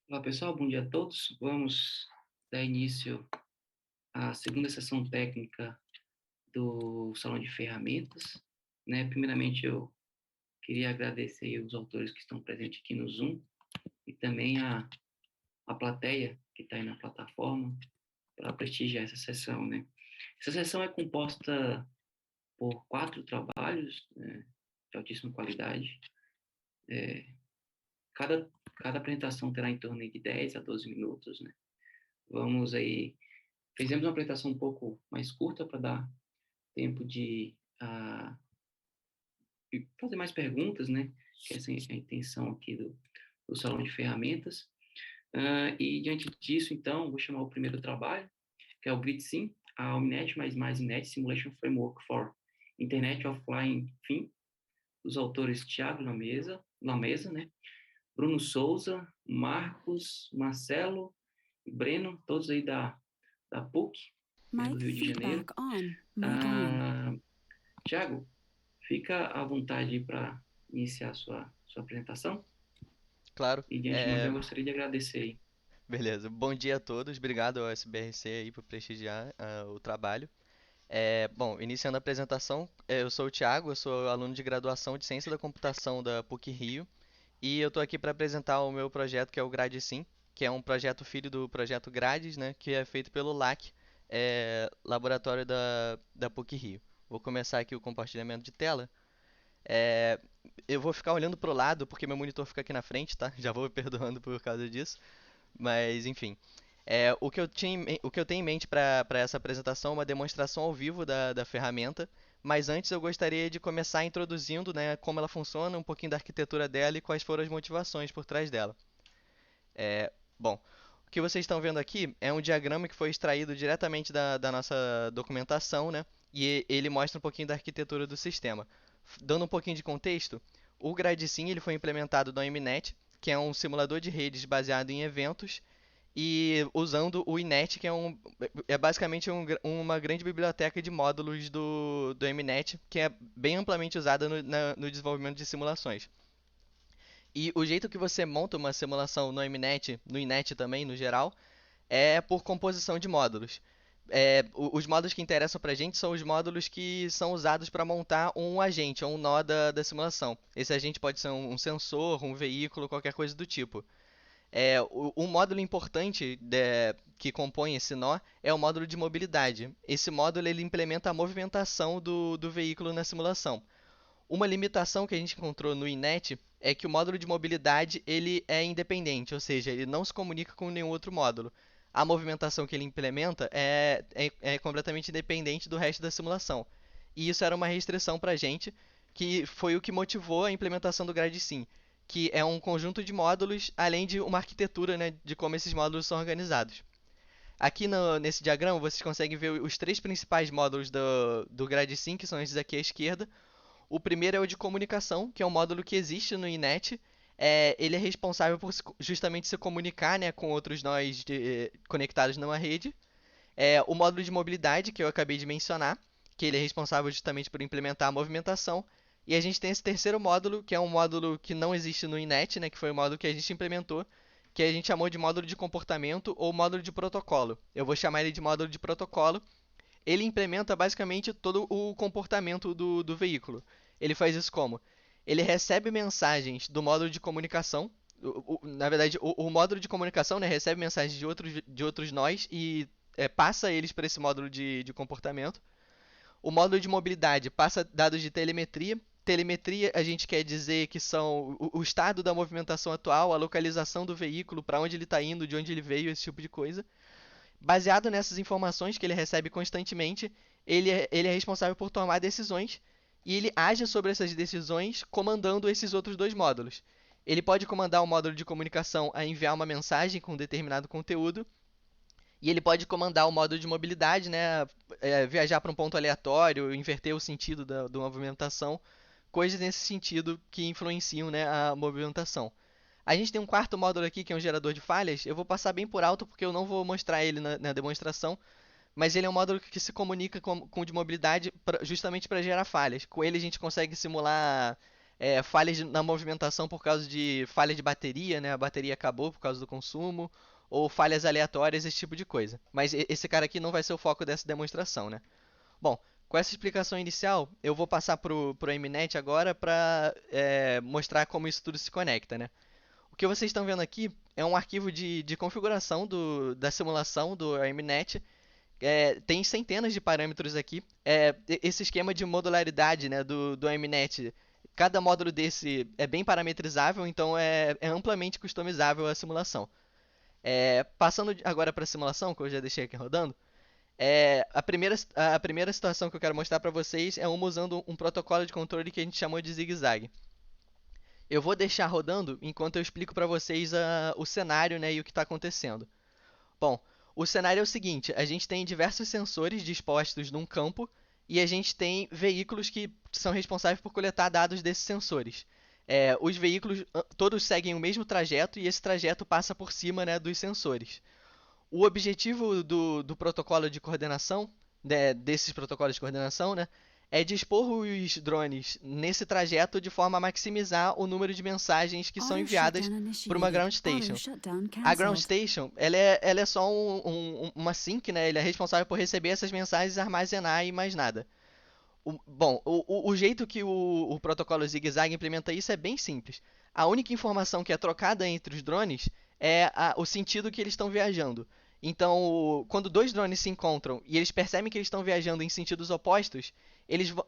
Olá, pessoal, bom dia a todos. Vamos dar início à segunda sessão técnica do Salão de Ferramentas, né? Primeiramente, eu queria agradecer aí os autores que estão presentes aqui no Zoom e também a plateia que está aí na plataforma para prestigiar essa sessão, né? Essa sessão é composta por 4 trabalhos, né, de altíssima qualidade. Cada apresentação terá em torno de 10 a 12 minutos, né? Vamos aí Fizemos uma apresentação um pouco mais curta para dar tempo de fazer mais perguntas, né? Que essa é a intenção aqui do Salão de Ferramentas. E diante disso, então, vou chamar o primeiro trabalho, que é o GridSim, a Omnet mais Inet Simulation Framework for Internet Offline Thing, dos autores Tiago Lamesa, né? Bruno Souza, Marcos, Marcelo e Breno, todos aí da PUC, né, do Mic Rio de Janeiro. feedback on. Mic on. Ah, Tiago, fica à vontade para iniciar sua apresentação. Claro. E de antemão eu gostaria de agradecer aí. Beleza. Bom dia a todos. Obrigado ao SBRC aí por prestigiar o trabalho. Bom, iniciando a apresentação, eu sou o Thiago, eu sou aluno de graduação de Ciência da Computação da PUC Rio e eu estou aqui para apresentar o meu projeto que é o GradeSim, que é um projeto filho do projeto Grades, né, que é feito pelo LAC, laboratório da PUC Rio. Vou começar aqui o compartilhamento de tela. É, eu vou ficar olhando pro lado porque meu monitor fica aqui na frente, tá? Já vou me perdoando por causa disso. Mas, enfim. O que eu tenho em mente para essa apresentação é uma demonstração ao vivo da ferramenta. Mas antes eu gostaria de começar introduzindo, né, como ela funciona, um pouquinho da arquitetura dela e quais foram as motivações por trás dela. Bom, o que vocês estão vendo aqui é um diagrama que foi extraído diretamente da nossa documentação, né? E ele mostra um pouquinho da arquitetura do sistema. Dando um pouquinho de contexto, o GradeSim ele foi implementado no Mnet, que é um simulador de redes baseado em eventos, e usando o Inet, que é basicamente uma grande biblioteca de módulos do Mnet, que é bem amplamente usada no desenvolvimento de simulações. E o jeito que você monta uma simulação no Mnet, no Inet também, no geral, é por composição de módulos. Os módulos que interessam para a gente são os módulos que são usados para montar um agente, ou um nó da simulação. Esse agente pode ser um sensor, um veículo, qualquer coisa do tipo. Um módulo importante que compõe esse nó é o módulo de mobilidade. Esse módulo ele implementa a movimentação do veículo na simulação. Uma limitação que a gente encontrou no Inet é que o módulo de mobilidade ele é independente, ou seja, ele não se comunica com nenhum outro módulo. A movimentação que ele implementa é completamente independente do resto da simulação. E isso era uma restrição para a gente, que foi o que motivou a implementação do GradeSim, que é um conjunto de módulos, além de uma arquitetura, né, de como esses módulos são organizados. Aqui nesse diagrama vocês conseguem ver os três principais módulos do GradeSim, que são esses aqui à esquerda. O primeiro é o de comunicação, que é um módulo que existe no Inet. Ele é responsável por justamente se comunicar, né, com outros nós conectados numa rede. O módulo de mobilidade, que eu acabei de mencionar, que ele é responsável justamente por implementar a movimentação. E a gente tem esse terceiro módulo, que é um módulo que não existe no Inet, né, que foi o módulo que a gente implementou, que a gente chamou de módulo de comportamento ou módulo de protocolo. Eu vou chamar ele de módulo de protocolo. Ele implementa basicamente todo o comportamento do veículo. Ele faz isso como? Ele recebe mensagens do módulo de comunicação. Na verdade, o módulo de comunicação, né, recebe mensagens de outros nós e passa eles para esse módulo de comportamento. O módulo de mobilidade passa dados de telemetria. Telemetria a gente quer dizer que são o estado da movimentação atual, a localização do veículo, para onde ele está indo, de onde ele veio, esse tipo de coisa. Baseado nessas informações que ele recebe constantemente, ele é responsável por tomar decisões e ele age sobre essas decisões comandando esses outros dois módulos. Ele pode comandar o módulo de comunicação a enviar uma mensagem com determinado conteúdo e ele pode comandar o módulo de mobilidade, né, viajar para um ponto aleatório, inverter o sentido da movimentação, coisas nesse sentido que influenciam, né, a movimentação. A gente tem um quarto módulo aqui que é um gerador de falhas. Eu vou passar bem por alto porque eu não vou mostrar ele na demonstração, mas ele é um módulo que se comunica com o de mobilidade justamente para gerar falhas. Com ele a gente consegue simular falhas na movimentação por causa de falha de bateria, né? A bateria acabou por causa do consumo, ou falhas aleatórias, esse tipo de coisa. Mas esse cara aqui não vai ser o foco dessa demonstração, né? Bom, com essa explicação inicial, eu vou passar pro MNET agora para mostrar como isso tudo se conecta, né? O que vocês estão vendo aqui é um arquivo de configuração da simulação do MNET. Tem centenas de parâmetros aqui. Esse esquema de modularidade, né, do MNET, cada módulo desse é bem parametrizável, então é amplamente customizável a simulação. Passando agora para a simulação, que eu já deixei aqui rodando, a primeira situação que eu quero mostrar para vocês é uma usando um protocolo de controle que a gente chamou de zigue-zague. Eu vou deixar rodando enquanto eu explico para vocês o cenário, né, e o que está acontecendo. Bom, o cenário é o seguinte: a gente tem diversos sensores dispostos num campo e a gente tem veículos que são responsáveis por coletar dados desses sensores. Os veículos todos seguem o mesmo trajeto e esse trajeto passa por cima, né, dos sensores. O objetivo do protocolo de coordenação, né, desses protocolos de coordenação, né, é dispor os drones nesse trajeto de forma a maximizar o número de mensagens que são enviadas por uma ground station. A ground station, ela é só uma sync, né? Ele é responsável por receber essas mensagens, armazenar e mais nada. Bom, o jeito que o protocolo zigue-zague implementa isso é bem simples. A única informação que é trocada entre os drones é o sentido que eles estão viajando. Então, quando dois drones se encontram e eles percebem que eles estão viajando em sentidos opostos,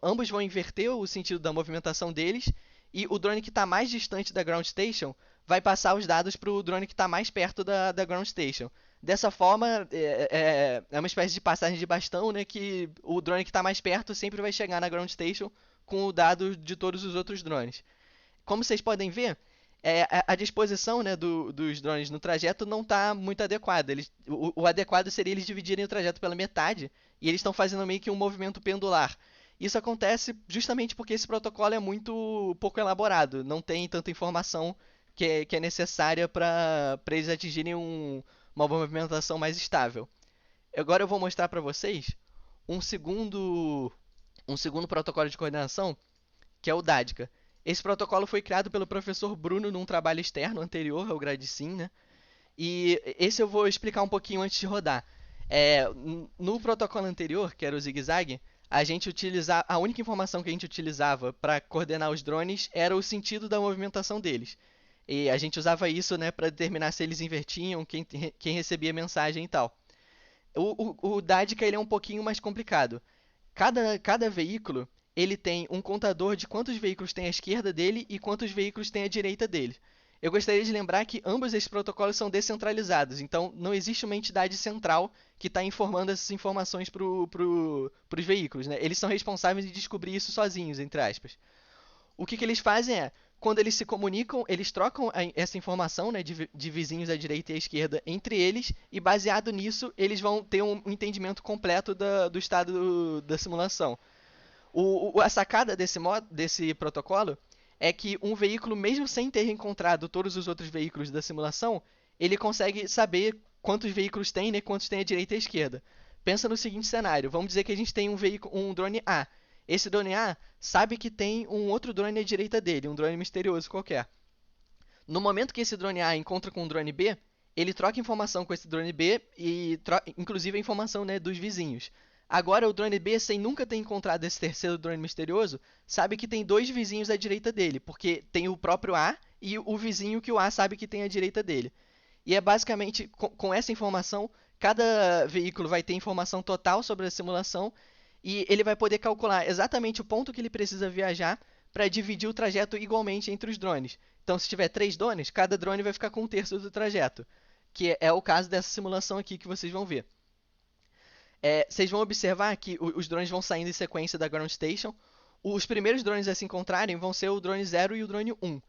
ambos vão inverter o sentido da movimentação deles e o drone que está mais distante da ground station vai passar os dados para o drone que está mais perto da ground station. Dessa forma, é uma espécie de passagem de bastão, né, que o drone que está mais perto sempre vai chegar na ground station com o dado de todos os outros drones. Como vocês podem ver, a disposição, né, dos drones no trajeto não está muito adequada. O adequado seria eles dividirem o trajeto pela metade e eles estão fazendo meio que um movimento pendular. Isso acontece justamente porque esse protocolo é muito pouco elaborado, não tem tanta informação que é necessária para eles atingirem uma movimentação mais estável. Agora eu vou mostrar para vocês um segundo, um segundo protocolo de coordenação, que é o DADCA. Esse protocolo foi criado pelo professor Bruno num trabalho externo anterior ao GradSim, né? E esse eu vou explicar um pouquinho antes de rodar. No protocolo anterior, que era o zigue-zague, a única informação que a gente utilizava para coordenar os drones era o sentido da movimentação deles. E a gente usava isso, né, para determinar se eles invertiam, quem recebia mensagem e tal. O DADCA ele é um pouquinho mais complicado. Cada veículo ele tem um contador de quantos veículos tem à esquerda dele e quantos veículos tem à direita dele. Eu gostaria de lembrar que ambos esses protocolos são descentralizados, então não existe uma entidade central que está informando essas informações para os veículos, né? Eles são responsáveis de descobrir isso sozinhos, entre aspas. O que eles fazem é, quando eles se comunicam, eles trocam essa informação, né, de vizinhos à direita e à esquerda entre eles, e baseado nisso, eles vão ter um entendimento completo do estado da simulação. A sacada desse protocolo é que um veículo, mesmo sem ter encontrado todos os outros veículos da simulação, ele consegue saber quantos veículos tem, né, quantos tem à direita e à esquerda. Pensa no seguinte cenário: vamos dizer que a gente tem um drone A. Esse drone A sabe que tem um outro drone à direita dele, um drone misterioso qualquer. No momento que esse drone A encontra com o drone B, ele troca informação com esse drone B e inclusive a informação, né, dos vizinhos. Agora o drone B, sem nunca ter encontrado esse terceiro drone misterioso, sabe que tem dois vizinhos à direita dele, porque tem o próprio A e o vizinho que o A sabe que tem à direita dele. E é basicamente com essa informação, cada veículo vai ter informação total sobre a simulação e ele vai poder calcular exatamente o ponto que ele precisa viajar para dividir o trajeto igualmente entre os drones. Então, se tiver 3 drones, cada drone vai ficar com 1/3 do trajeto, que é o caso dessa simulação aqui que vocês vão ver. Vocês vão observar que os drones vão saindo em sequência da ground station. Os primeiros drones a se encontrarem vão ser o drone 0 e o drone 1.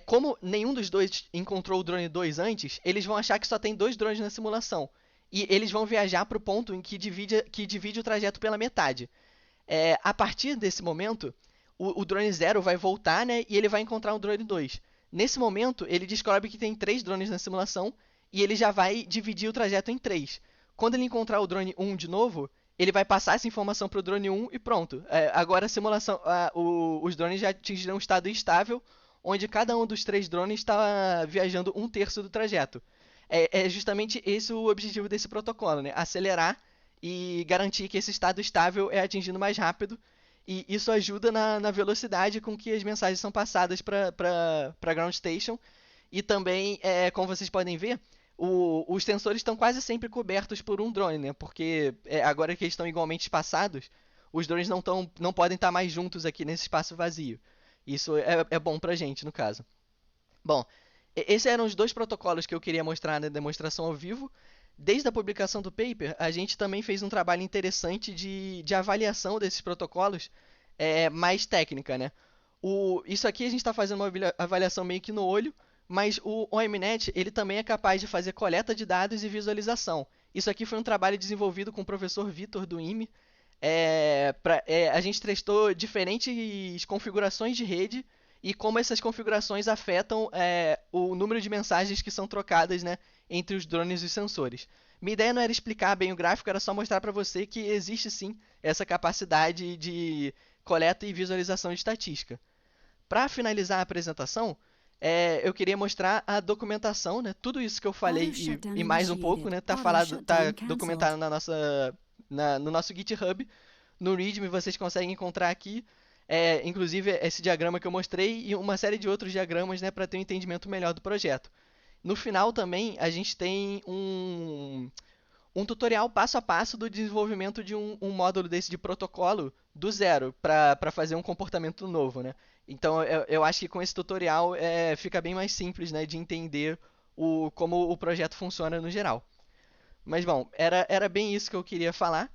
Como nenhum dos dois encontrou o drone 2 antes, eles vão achar que só tem 2 drones na simulação. E eles vão viajar para o ponto em que divide o trajeto pela metade. A partir desse momento, o drone 0 vai voltar, né, e ele vai encontrar o drone 2. Nesse momento, ele descobre que tem 3 drones na simulação e ele já vai dividir o trajeto em 3. Quando ele encontrar o drone 1 de novo, ele vai passar essa informação para o drone 1 e pronto. Agora a simulação, os drones já atingirão um estado estável, onde cada um dos 3 drones está viajando um terço do trajeto. É justamente esse o objetivo desse protocolo, né? Acelerar e garantir que esse estado estável é atingido mais rápido. E isso ajuda na velocidade com que as mensagens são passadas para a Ground Station. E também, como vocês podem ver, os sensores estão quase sempre cobertos por um drone, né? Porque agora que eles estão igualmente espaçados, os drones não podem estar mais juntos aqui nesse espaço vazio. Isso é bom pra gente, no caso. Bom, esses eram os 2 protocolos que eu queria mostrar na demonstração ao vivo. Desde a publicação do paper, a gente também fez um trabalho interessante de avaliação desses protocolos, mais técnica, né? Isso aqui a gente está fazendo uma avaliação meio que no olho, mas o OMNet ele também é capaz de fazer coleta de dados e visualização. Isso aqui foi um trabalho desenvolvido com o professor Vitor do IME. A gente testou diferentes configurações de rede e como essas configurações afetam o número de mensagens que são trocadas, né, entre os drones e os sensores. Minha ideia não era explicar bem o gráfico, era só mostrar para você que existe sim essa capacidade de coleta e visualização de estatística. Para finalizar a apresentação, eu queria mostrar a documentação, né? Tudo isso que eu falei e mais um pouco, né? Tá documentado no nosso GitHub. No README vocês conseguem encontrar aqui, inclusive esse diagrama que eu mostrei e uma série de outros diagramas, né, para ter um entendimento melhor do projeto. No final também a gente tem um tutorial passo a passo do desenvolvimento de um módulo desse de protocolo do zero para fazer um comportamento novo, né? Então eu acho que com esse tutorial fica bem mais simples, né, de entender como o projeto funciona no geral. Mas bom, era bem isso que eu queria falar.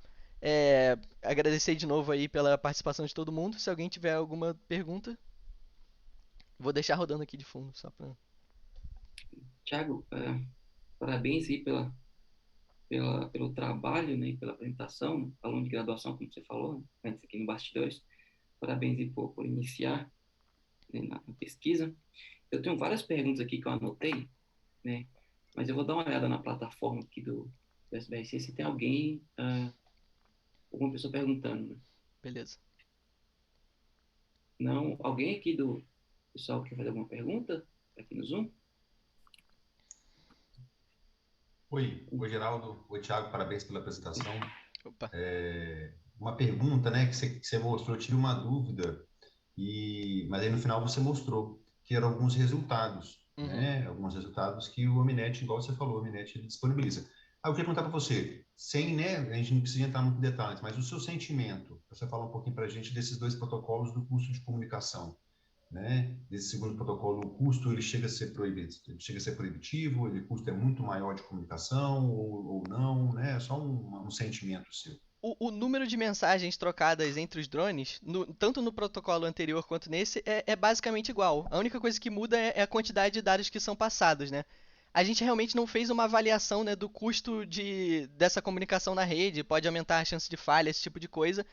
Agradecer de novo aí pela participação de todo mundo. Se alguém tiver alguma pergunta, vou deixar rodando aqui de fundo só para. Tiago, parabéns aí pelo trabalho, né, e pela apresentação, aluno de graduação, como você falou, né, antes aqui no Bastidores. Parabéns aí por iniciar, né, na pesquisa. Eu tenho várias perguntas aqui que eu anotei, né, mas eu vou dar uma olhada na plataforma aqui do SBRC se tem alguém, alguma pessoa perguntando, né? Beleza. Não, alguém aqui do pessoal quer fazer alguma pergunta aqui no Zoom? Oi, Geraldo. Oi, Thiago. Parabéns pela apresentação. Opa. Uma pergunta, né, que você mostrou, eu tive uma dúvida, mas aí no final você mostrou que eram alguns resultados, Uhum. né, alguns resultados que o Ominet, igual você falou, o Ominet ele disponibiliza. Eu queria perguntar para você, sem, né, a gente não precisa entrar muito em detalhes, mas o seu sentimento, você falar um pouquinho para a gente desses 2 protocolos do custo de comunicação, né? Desse segundo protocolo, o custo ele chega a ser proibitivo, o custo é muito maior de comunicação ou não, né? É só um sentimento seu. O número de mensagens trocadas entre os drones, tanto no protocolo anterior quanto nesse, é basicamente igual. A única coisa que muda é a quantidade de dados que são passados, né? A gente realmente não fez uma avaliação, né, do custo dessa comunicação na rede, pode aumentar a chance de falha, esse tipo de coisa.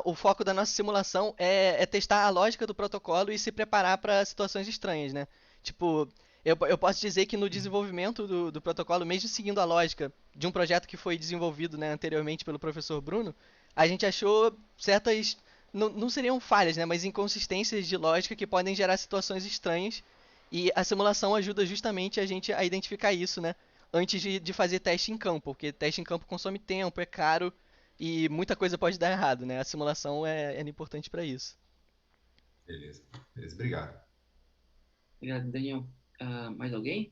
O foco da nossa simulação é testar a lógica do protocolo e se preparar para situações estranhas, né? Tipo, eu posso dizer que no desenvolvimento do protocolo, mesmo seguindo a lógica de um projeto que foi desenvolvido, né, anteriormente pelo professor Bruno, a gente achou certas, não seriam falhas, né, mas inconsistências de lógica que podem gerar situações estranhas. E a simulação ajuda justamente a gente a identificar isso, né? Antes de fazer teste em campo, porque teste em campo consome tempo, é caro e muita coisa pode dar errado, né? A simulação é importante para isso. Beleza, beleza, obrigado. Obrigado, Daniel. Mais alguém?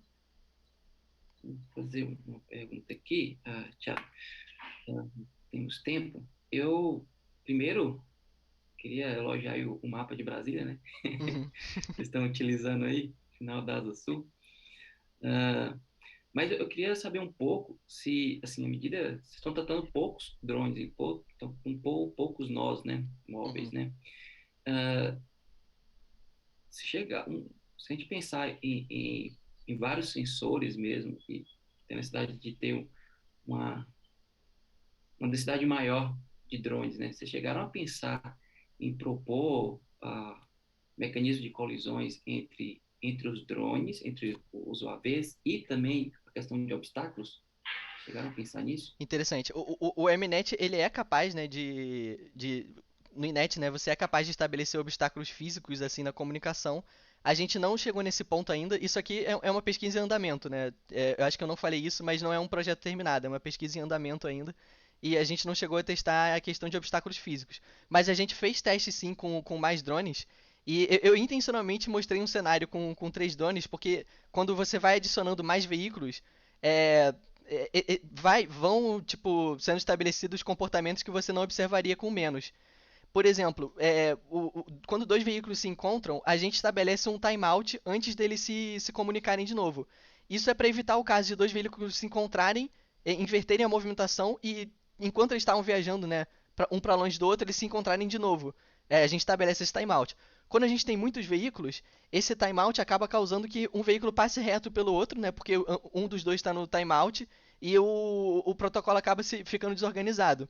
Vou fazer uma pergunta aqui, Tiago. Temos tempo. Eu, primeiro, queria elogiar aí o mapa de Brasília, né? Uhum. Vocês estão utilizando aí, final da Asa Sul. Ah, mas eu queria saber um pouco se, assim, à medida vocês estão tratando poucos drones e estão com poucos nós, né, móveis, Uhum. né? Se chegar, se a gente pensar em vários sensores mesmo, que tem necessidade de ter uma, uma densidade maior de drones, né? Vocês chegaram a pensar em propor mecanismos de colisões entre os drones, entre os UAVs e também a questão de obstáculos? chegaram a pensar nisso? Interessante. O Mnet, ele é capaz, né, no Inet, né, você é capaz de estabelecer obstáculos físicos, assim, na comunicação. A gente não chegou nesse ponto ainda. Isso aqui é uma pesquisa em andamento, né? Eu acho que eu não falei isso, mas não é um projeto terminado, é uma pesquisa em andamento ainda. E a gente não chegou a testar a questão de obstáculos físicos. Mas a gente fez testes, sim, com mais drones. E eu intencionalmente mostrei um cenário com 3 drones, porque quando você vai adicionando mais veículos, é, vão, tipo, sendo estabelecidos comportamentos que você não observaria com menos. Por exemplo, quando 2 veículos se encontram, a gente estabelece um timeout antes deles se comunicarem de novo. Isso é para evitar o caso de 2 veículos se encontrarem, inverterem a movimentação e, enquanto eles estavam viajando, né, um para longe do outro, eles se encontrarem de novo. A gente estabelece esse timeout. Quando a gente tem muitos veículos, esse timeout acaba causando que um veículo passe reto pelo outro, né, porque um dos dois está no timeout e o protocolo acaba ficando desorganizado.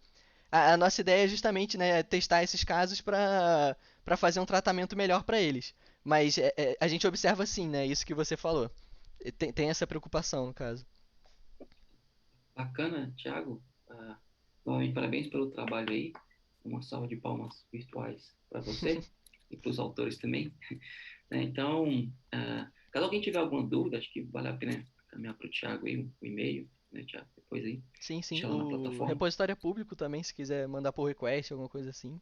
A nossa ideia é justamente, né, testar esses casos para fazer um tratamento melhor para eles. Mas a gente observa sim, né, isso que você falou. Tem essa preocupação, no caso. Bacana, Thiago. Novamente, parabéns pelo trabalho aí. Uma salva de palmas virtuais para você e para os autores também. Né? Então, caso alguém tiver alguma dúvida, acho que vale a pena caminhar para o Thiago aí, o e-mail, né, Thiago? Depois aí, Sim, sim. deixa lá na O plataforma. repositório é público também, se quiser mandar por request, alguma coisa assim,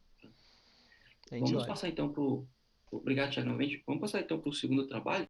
a gente Vamos olha. passar então para o. Obrigado, Thiago, novamente. Vamos passar então para o segundo trabalho.